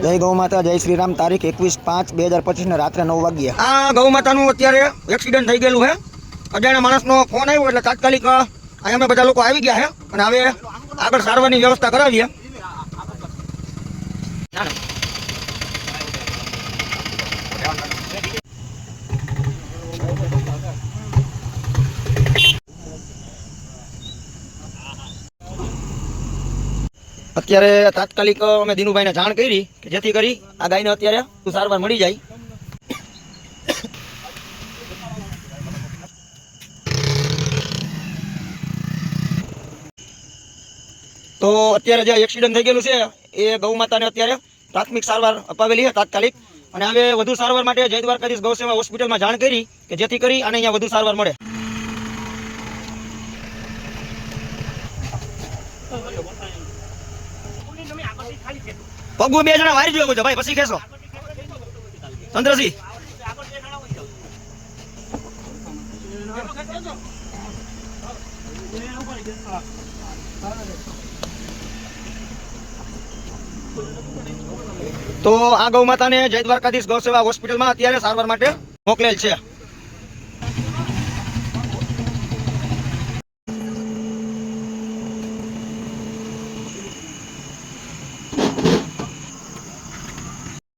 જય ગૌ માતા, જય શ્રી રામ. તારીખ 21/5/2025 ને રાત્રે 9 વાગ્યે આ ગૌ માતાનું અત્યારે એક્સિડન્ટ થઈ ગયેલું છે. અજાણ્યા માણસનો ફોન આવ્યો એટલે તાત્કાલિક અહીંયા અમે બધા લોકો આવી ગયા છે અને હવે આગળ સારવારની વ્યવસ્થા કરાવીએ. અત્યારે તાત્કાલિક અમે દિનુભાઈને જાણ કરી કે જેથી કરી આ ગાયને અત્યારે સારવાર મળી જાય. તો અત્યારે જે એક્સિડન્ટ થઈ ગયેલું છે એ ગૌ માતાને અત્યારે પ્રાથમિક સારવાર અપાવેલી છે તાત્કાલિક, અને હવે વધુ સારવાર માટે જય દ્વારકાધીશ ગૌસેવા હોસ્પિટલમાં જાણ કરી કે જેથી કરી આને અહીંયા વધુ સારવાર મળે. પગું 2 જણા વારી જોયો ભાઈ, પછી ખેંચો ચંદ્રસિંહ. તો આ ગૌ માતાને જય દ્વારકાધીશ ગૌસેવા હોસ્પિટલમાં અત્યારે સારવાર માટે મોકલેલ છે.